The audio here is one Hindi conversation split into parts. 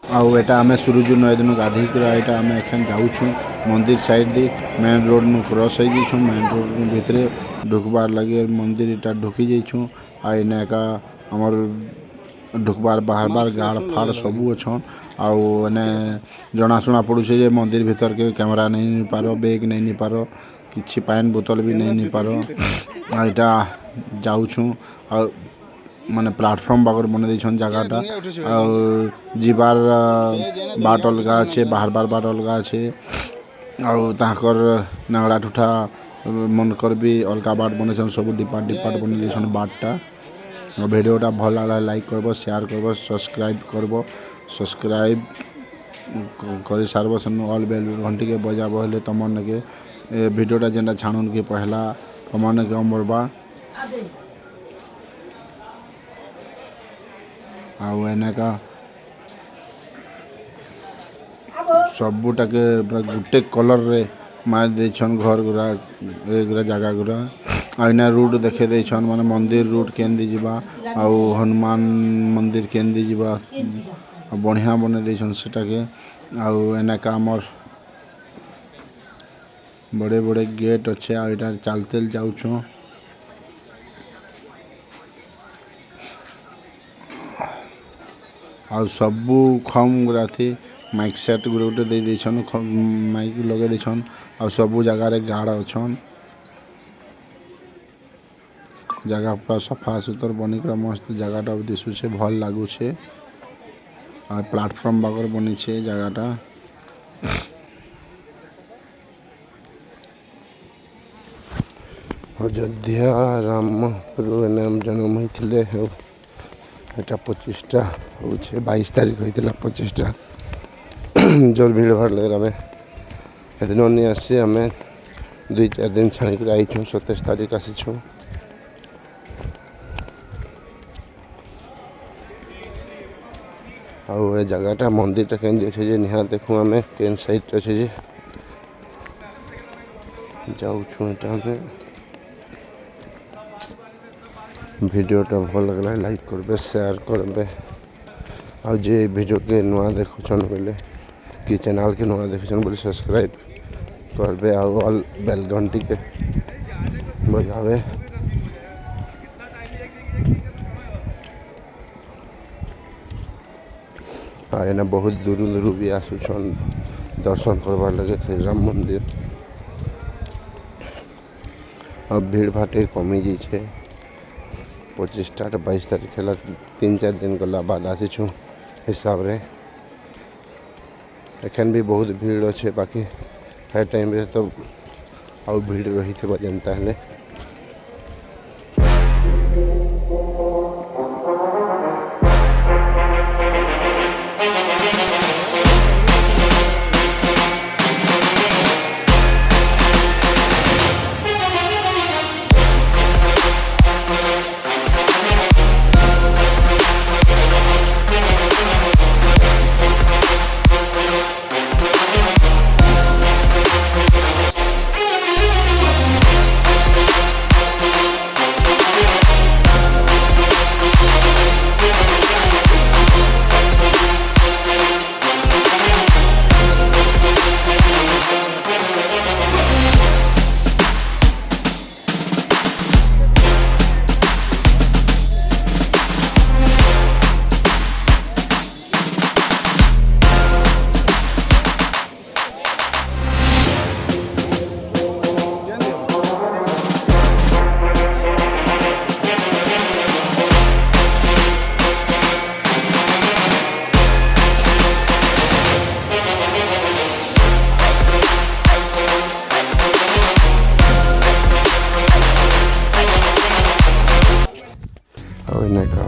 आउ एटा आमे सूरज नय दिन गाधी कर एटा आमे एखन जाउछु मंदिर साइड दे मेन रोड नु क्रॉस हो जाइछु मेन रोड भीतर ढुकबार लगे मंदिर एटा ढुकी जाइछु आ एना का हमर ढुकबार बाहर बार गाड़ फाड़ सबू अछन आउ एने जनाशुना पड़ुछे जे मंदिर भीतर के कैमरा नहीं नि पारो बैग नहीं नि पारो किछि पानी बोतल भी नहीं नि पारो एटा जाउछु आ माने प्लेटफॉर्म बागर बने देछन जगहटा जीवार बाट अलगा अच्छे बाहर बार बाट अलगा अच्छे आकर नागड़ा ठुठा मनकर भी अलगा बाट बने सब डिपार्ट डिपार्ट बने देछन बाटटा भिडियोटा भल लागला लाइक करबो शेयर करबो सब्सक्राइब करी सारबो सन ऑल बेल घंटी के बजाबो हेले तमन के भिडियोटा जेंटा छाणुन के पहला तमन के अमरबा आउ एनेका सबूटा के गुटे कलर रे मार देछन घर गुरा एगरा जगह गुरा आइना रूट देखे देछन माने मंदिर रूट केंदी जिबा आउ हनुमान मंदिर केंदी जिबा बढ़िया बने देछन सेटा के आउ एनेका हमर बड़े बड़े गेट अच्छे आ इटा चलते जाउछु आउ सबू खम गुराथी माइक सेट गुरे गुटे दे देछन माइक लगे देछन आउ सबू जगह रे गाड़ अछन जगह पूरा सफा सुतर बनी कर मस्त जगहटा दिशु छे भल लागु छे आ प्लेटफॉर्म बागर बनी छे जगहटा अयोध्या राम नाम जन्म होते एटा 25टा हो 22 तारीख होता 25टा जोर भीड़ भाड़ लगे आम एदिन नहीं आसी आम 2-4 दिन छाणी कर आई 27 तारीख आसीछू आउ ए जगहटा मंदिरटा केंदी अच्छे जे निहा देखू आम केन साइड अच्छे जे जाऊँ एटा वीडियोटा भल लगला लाइक करबे शेयर करबे आ जे वीडियो के नुआ देखुछन बोले कि चैनल के नुआ देखुछन बोले सब्सक्राइब करबे आ ऑल बेल घंटी के बजावे आ एना बहुत दूर दूर भी आसुछन दर्शन करबार लगे श्री राम मंदिर अब भीड़ भाटे कमी जाइए 25टा 22 तारीख है 3-4 दिन गला बाद आसीछू हिसाब रे एखन भी बहुत भीड़ अच्छे बाकी हर टाइम रे तो आउ भीड़ रही थे जनता है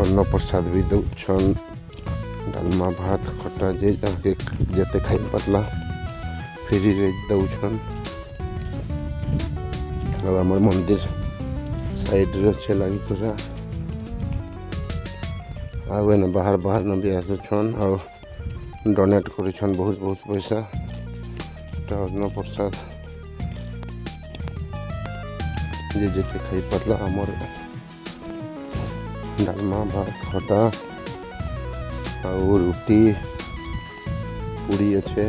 अन्न प्रसाद भी दौन डालमा भात खटा जे जेते खाई पारला फ्री रे दौन आमर मंदिर साइड रे अच्छे लगी पूरा आगे न बाहर बाहर न भी आसुछन और डोनेट करुछन बहुत बहुत पैसा अन्न प्रसाद जे जेते खाई पारला आमर डालमा भात खटा और रुटी ପୁଡ଼ି ଅଛେ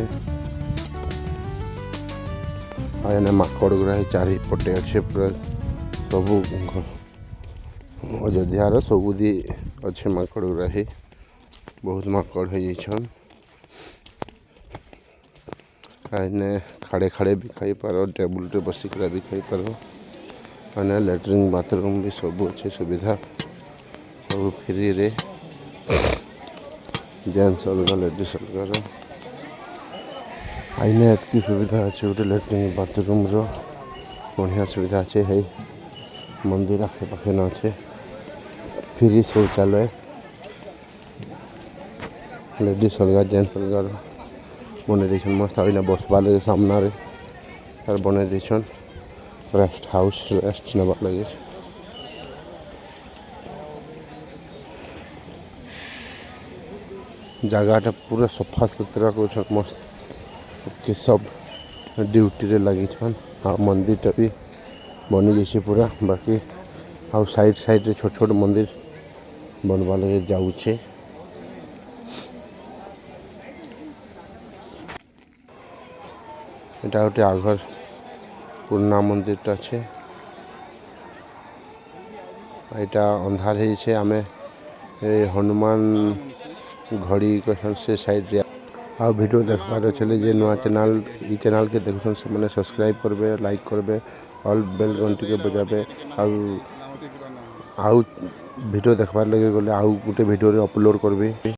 ଆଉ ଏନେ ମାଙ୍କଡ଼ ଗୁଡ଼ା ଚାରିପଟେ ଅଛେ ପୁରା ସବୁ ଅଯୋଧ୍ୟାର ସବୁଦି ଅଛେ ମାଙ୍କଡ଼ ଗୁଡ଼ା ବହୁତ ମାଙ୍କଡ଼ ହେଇଯାଇଛନ୍ ଏନେ ଖାଡ଼େ ଖାଡ଼େ ବି ଖାଇପାର ଟେବୁଲ୍ରେ ବସିକିନା ବି ଖାଇପାର ଏନେ ଲାଟ୍ରିନ୍ ବାଥରୁମ୍ ବି ସବୁ ଅଛେ ସୁବିଧା ସବୁ ଫ୍ରିରେ ଜେଣ୍ଟସ୍ ଅଲଗା ଲେଡ଼ିସ୍ ଅଲଗାର ଆଇନେ ଏତ୍କି ସୁବିଧା ଅଛି ଗୋଟେ ଲାଟ୍ରିନ୍ ବାଥରୁମ୍ର ବଢ଼ିଆ ସୁବିଧା ଅଛି ହେଇ ମନ୍ଦିର ଆଖେପାଖେ ନ ଅଛେ ଫ୍ରି ଶୌଚାଳୟ ଲେଡ଼ିସ୍ ଅଲଗା ଜେଣ୍ଟସ୍ ଅଲଗାର ବନେଇ ଦେଇଛନ୍ ମସ୍ତ ଆଇନା ବସ୍ବାର୍ ଲାଗି ସାମ୍ନାରେ ତାର ବନେଇ ଦେଇଛନ୍ ରେଷ୍ଟ ହାଉସ୍ ରେଷ୍ଟ ନେବାର୍ ଲାଗି ଜାଗାଟା ପୁରା ସଫା ସୁତରା କରୁଛନ୍ ମସ୍ତ के सब ड्यूटी लगिछन और मंदिर भी बनी जाइए पूरा बाकी आउ साइड रे छोट छोट मंदिर बनवा लगे जाऊे एटा गोटे आगर पुराना मंदिरटा अच्छे यहाँ अंधार है आमे हनुमान घड़ी कहन से साइड रे आ वीडियो देखबार चले जे नुआ चैनल ई चैनल के देखुन से मैंने सब्सक्राइब करबे लाइक करबे ऑल बेल घंटी के बजाबे आउ वीडियो देखबार लगे गले आउ गोटे वीडियो रे अपलोड करबे।